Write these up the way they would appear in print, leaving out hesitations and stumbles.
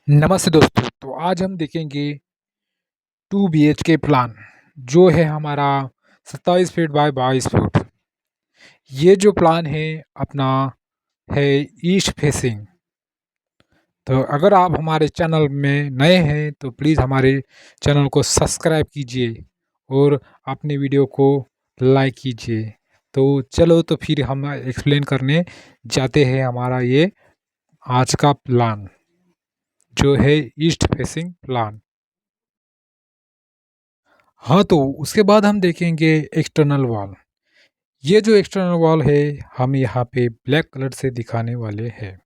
नमस्ते दोस्तों। तो आज हम देखेंगे 2 बीएचके प्लान जो है हमारा 27 फीट बाय 22 फुट। ये जो प्लान है अपना है ईस्ट फेसिंग। तो अगर आप हमारे चैनल में नए हैं तो प्लीज़ हमारे चैनल को सब्सक्राइब कीजिए और अपने वीडियो को लाइक कीजिए। तो चलो तो फिर हम एक्सप्लेन करने जाते हैं हमारा ये आज का प्लान जो है ईस्ट फेसिंग प्लान। हाँ, तो उसके बाद हम देखेंगे एक्सटर्नल वॉल। ये जो एक्सटर्नल वॉल है हम यहाँ पे ब्लैक कलर से दिखाने वाले हैं।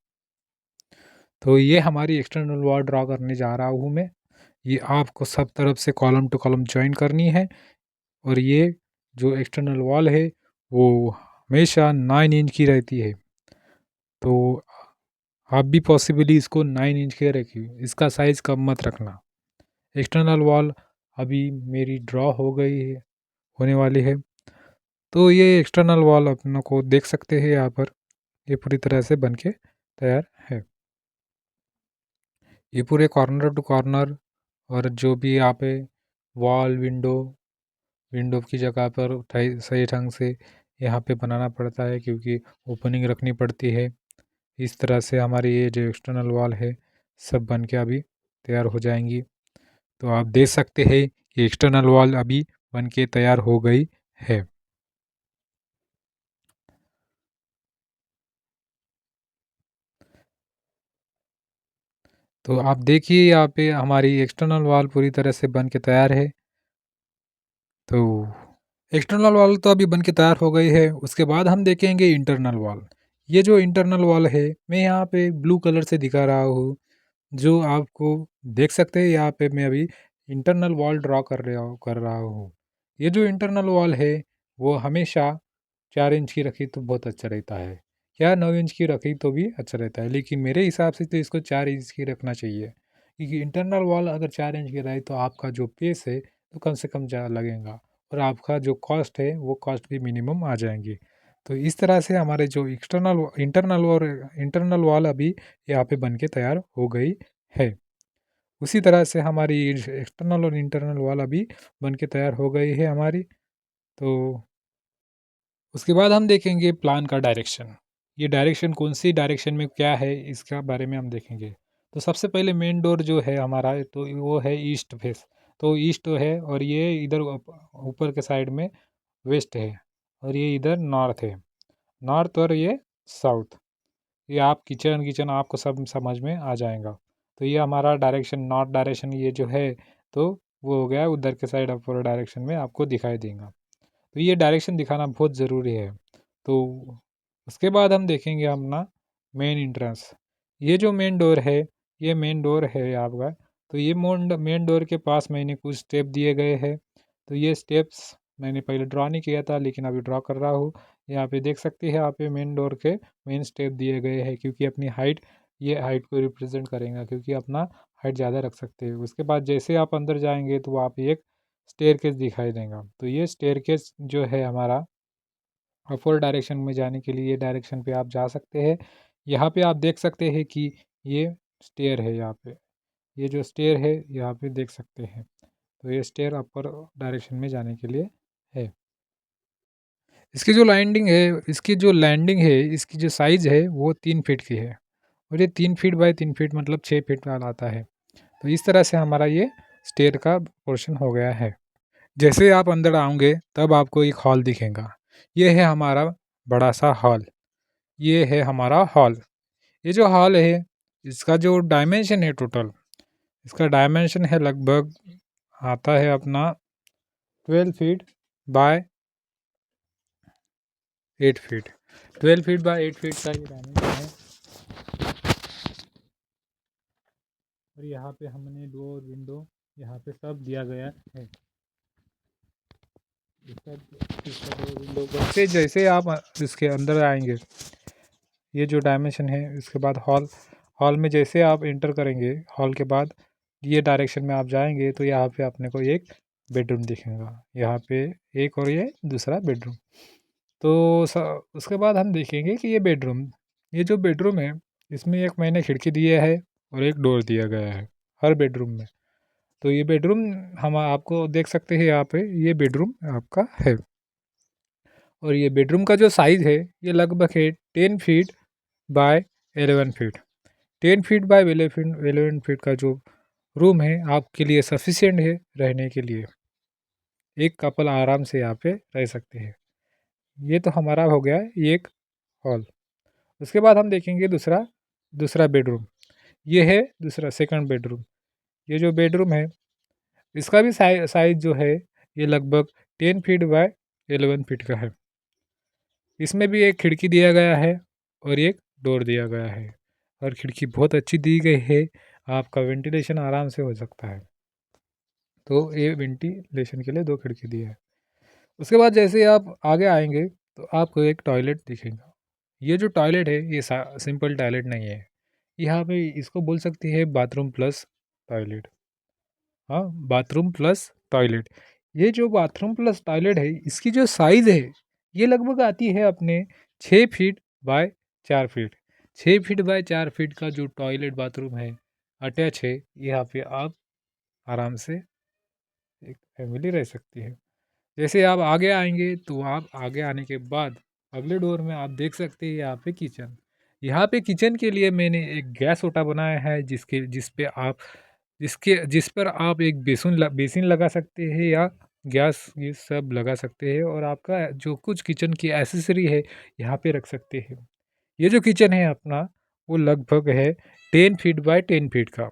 तो ये हमारी एक्सटर्नल वॉल ड्रा करने जा रहा हूँ मैं। ये आपको सब तरफ से कॉलम टू कॉलम जॉइन करनी है और ये जो एक्सटर्नल वॉल है वो हमेशा 9 इंच की रहती है। तो आप भी पॉसिबली इसको 9 इंच के रखिए, इसका साइज़ कम मत रखना। एक्सटर्नल वॉल अभी मेरी ड्रॉ हो गई है, होने वाली है। तो ये एक्सटर्नल वॉल अपनों को देख सकते हैं यहाँ पर, ये पूरी तरह से बन के तैयार है। ये पूरे कॉर्नर टू कॉर्नर और जो भी यहाँ पे वॉल विंडो की जगह पर सही ढंग से यहाँ पे बनाना पड़ता है क्योंकि ओपनिंग रखनी पड़ती है। इस तरह से हमारी ये जो एक्सटर्नल वॉल है सब बन के अभी तैयार हो जाएंगी। तो आप देख सकते हैं कि एक्सटर्नल वॉल अभी बन के तैयार हो गई है। तो आप देखिए यहाँ पे हमारी एक्सटर्नल वॉल पूरी तरह से बन के तैयार है। तो एक्सटर्नल वॉल तो अभी बन के तैयार हो गई है। उसके बाद हम देखेंगे इंटरनल वॉल। ये जो इंटरनल वॉल है मैं यहाँ पे ब्लू कलर से दिखा रहा हूँ, जो आपको देख सकते हैं। यहाँ पे मैं अभी इंटरनल वॉल ड्रॉ कर रहा हूँ। ये जो इंटरनल वॉल है वो हमेशा 4 इंच की रखी तो बहुत अच्छा रहता है, या 9 इंच की रखी तो भी अच्छा रहता है, लेकिन मेरे हिसाब से तो इसको 4 इंच की रखना चाहिए क्योंकि इंटरनल वॉल अगर 4 इंच की रहे तो आपका जो पेस है तो कम से कम ज़्यादा लगेगा और आपका जो कॉस्ट है वो कॉस्ट भी मिनिमम आ जाएंगी। तो इस तरह से हमारे जो इंटरनल वॉल अभी यहाँ पे बन के तैयार हो गई है। उसी तरह से हमारी एक्सटर्नल और इंटरनल वॉल अभी बन के तैयार हो गई है हमारी। तो उसके बाद हम देखेंगे प्लान का डायरेक्शन। ये डायरेक्शन कौन सी डायरेक्शन में क्या है इसका बारे में हम देखेंगे। तो सबसे पहले मेन डोर जो है हमारा तो वो है ईस्ट फेस। तो ईस्ट है और ये इधर ऊपर के साइड में वेस्ट है और ये इधर नॉर्थ है। नॉर्थ और ये साउथ। ये आप किचन किचन आपको सब समझ में आ जाएगा। तो ये हमारा डायरेक्शन नॉर्थ डायरेक्शन ये जो है तो वो हो गया उधर के साइड अपर डायरेक्शन में आपको दिखाई देगा। तो ये डायरेक्शन दिखाना बहुत ज़रूरी है। तो उसके बाद हम देखेंगे अपना मेन इंट्रेंस। ये जो मेन डोर है ये मेन डोर है आपका। तो ये मेन डोर के पास मैंने कुछ स्टेप दिए गए हैं। तो ये स्टेप्स मैंने पहले ड्रॉ नहीं किया था लेकिन अभी ड्रॉ कर रहा हूँ। यहाँ पे देख सकते हैं, यहाँ पे मेन डोर के मेन स्टेप दिए गए हैं क्योंकि अपनी हाइट ये हाइट को रिप्रेजेंट करेगा क्योंकि अपना हाइट ज़्यादा रख सकते हैं। उसके बाद जैसे आप अंदर जाएंगे तो वहाँ पे एक स्टेयरकेस दिखाई देगा। तो ये स्टेयरकेस जो है हमारा अपर डायरेक्शन में जाने के लिए ये डायरेक्शन पे आप जा सकते हैं। यहाँ पे आप देख सकते हैं कि ये स्टेयर है। यहाँ पे ये जो स्टेयर है यहाँ पे देख सकते हैं। तो ये स्टेयर अपर डायरेक्शन में जाने के लिए है। इसकी जो लैंडिंग है इसकी जो साइज़ है वो 3 फीट की है और ये 3 फीट बाय 3 फीट मतलब 6 फीट का आता है। तो इस तरह से हमारा ये स्टेयर का पोर्शन हो गया है। जैसे आप अंदर आओगे तब आपको एक हॉल दिखेगा। ये है हमारा बड़ा सा हॉल। ये है हमारा हॉल। ये जो हॉल है इसका जो डायमेंशन है टोटल, इसका डायमेंशन है लगभग आता है अपना 12 feet by 8 feet. 12 feet by 8 feet का ये डायमेंशन है। और यहाँ पे हमने डोर विंडो यहाँ पे सब दिया गया है। इसका डोर विंडो जैसे जैसे आप इसके अंदर आएंगे ये जो डायमेंशन है इसके बाद हॉल में जैसे आप एंटर करेंगे हॉल के बाद ये डायरेक्शन में आप जाएंगे तो यहाँ पे अपने को एक बेडरूम दिखेगा। यहाँ पे एक और ये दूसरा बेडरूम। तो उसके बाद हम देखेंगे कि ये जो बेडरूम है इसमें एक मैंने खिड़की दिया है और एक डोर दिया गया है हर बेडरूम में। तो ये बेडरूम हम आपको देख सकते हैं यहाँ पे, ये बेडरूम आपका है। और ये बेडरूम का जो साइज़ है ये लगभग है 10 feet by 11 feet. 10 feet by 11 feet का जो रूम है आपके लिए सफिशिएंट है रहने के लिए। एक कपल आराम से यहाँ पे रह सकते हैं। ये तो हमारा हो गया एक हॉल। उसके बाद हम देखेंगे दूसरा दूसरा बेडरूम। ये है दूसरा सेकंड बेडरूम। ये जो बेडरूम है इसका भी साइज़ जो है ये लगभग 10 फीट बाय 11 फीट का है। इसमें भी एक खिड़की दिया गया है और एक डोर दिया गया है, और खिड़की बहुत अच्छी दी गई है, आपका वेंटिलेशन आराम से हो सकता है। तो ये वेंटिलेशन के लिए 2 खिड़की दी है। उसके बाद जैसे ही आप आगे आएँगे तो आपको एक टॉयलेट दिखेगा। ये जो टॉयलेट है ये सिंपल टॉयलेट नहीं है। यहाँ पे इसको बोल सकते हैं बाथरूम प्लस टॉयलेट। हाँ, बाथरूम प्लस टॉयलेट। ये जो बाथरूम प्लस टॉयलेट है इसकी जो साइज़ है ये लगभग आती है अपने 6 feet by 4 feet. 6 feet by 4 feet का जो टॉयलेट बाथरूम है अटैच है, यहाँ पे आप आराम से एक फैमिली रह सकती है। जैसे आप आगे आएँगे तो आप आगे आने के बाद अगले डोर में आप देख सकते हैं यहाँ पे किचन। यहाँ पे किचन के लिए मैंने एक गैस ओटा बनाया है जिस पर आप एक बेसिन लगा सकते हैं या गैस ये सब लगा सकते हैं, और आपका जो कुछ किचन की एक्सेसरी है यहाँ पे रख सकते हैं। ये जो किचन है अपना वो लगभग है 10 फीट बाय 10 फीट का।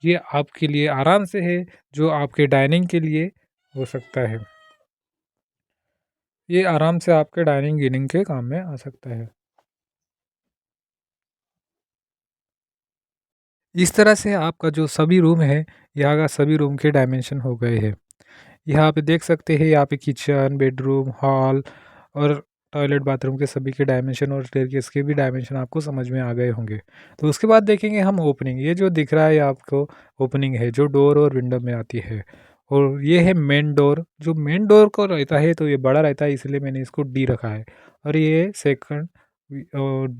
ये आपके लिए आराम से है, जो आपके डाइनिंग के लिए हो सकता है। ये आराम से आपके डाइनिंग ईनिंग के काम में आ सकता है। इस तरह से आपका जो सभी रूम है, यहाँ का सभी रूम के डायमेंशन हो गए हैं। यहाँ पे देख सकते हैं, यहाँ पे किचन, बेडरूम, हॉल और टॉयलेट, बाथरूम के सभी के डायमेंशन और स्टेयरकेस के भी डायमेंशन आपको समझ में आ गए होंगे। तो उसके बाद देखेंगे हम ओपनिंग। ये जो दिख रहा है आपको ओपनिंग है, जो डोर और विंडो में आती है। और ये है मेन डोर। जो मेन डोर को रहता है तो ये बड़ा रहता है, इसलिए मैंने इसको डी रखा है। और ये सेकंड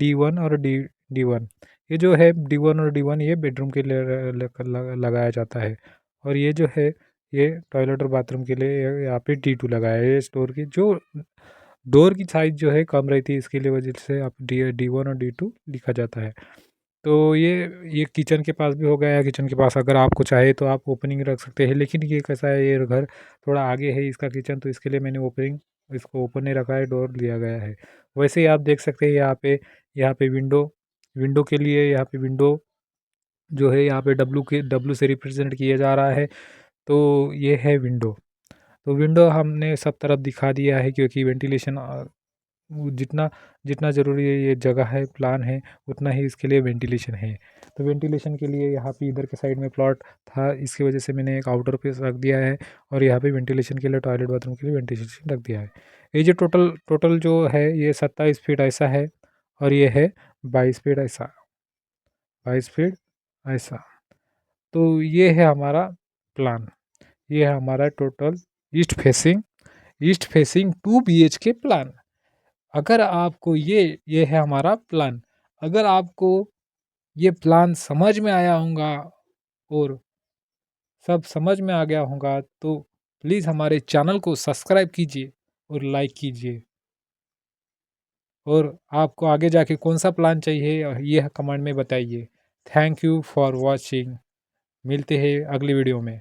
D1 और डी वन। ये जो है D1 और D1 ये बेडरूम के लिए लगाया जाता है। और ये जो है ये टॉयलेट और बाथरूम के लिए यहाँ पे D2 लगाया है। ये स्टोर की जो डोर की साइज़ जो है कम रहती है, इसके लिए वजह से आप D1 और D2 लिखा जाता है। तो ये किचन के पास भी हो गया है। किचन के पास अगर आपको चाहे तो आप ओपनिंग रख सकते हैं, लेकिन ये कैसा है, ये घर थोड़ा आगे है इसका किचन, तो इसके लिए मैंने ओपनिंग इसको ओपन नहीं रखा है, डोर लिया गया है। वैसे ही आप देख सकते हैं यहाँ पे विंडो विंडो के लिए यहाँ पे विंडो जो है यहाँ पे डब्लू से रिप्रेजेंट किया जा रहा है। तो ये है विंडो। तो विंडो हमने सब तरफ दिखा दिया है, क्योंकि वेंटिलेशन वो जितना जितना ज़रूरी है ये जगह है, प्लान है, उतना ही इसके लिए वेंटिलेशन है। तो वेंटिलेशन के लिए यहाँ पे इधर के साइड में प्लॉट था, इसकी वजह से मैंने एक आउटर पीस रख दिया है, और यहाँ पे वेंटिलेशन के लिए टॉयलेट बाथरूम के लिए वेंटिलेशन रख दिया है। ये जो टोटल टोटल जो है ये 27 फीट ऐसा है, और ये है 22 फीट ऐसा, 22 फीट ऐसा। तो ये है हमारा प्लान। ये है हमारा total east facing 2 BHK plan. अगर आपको ये है हमारा प्लान। अगर आपको ये प्लान समझ में आया होगा और सब समझ में आ गया होगा, तो प्लीज़ हमारे चैनल को सब्सक्राइब कीजिए और लाइक कीजिए। और आपको आगे जाके कौन-सा प्लान चाहिए ये कमेंट में बताइए। Thank you for watching. मिलते हैं अगली वीडियो में।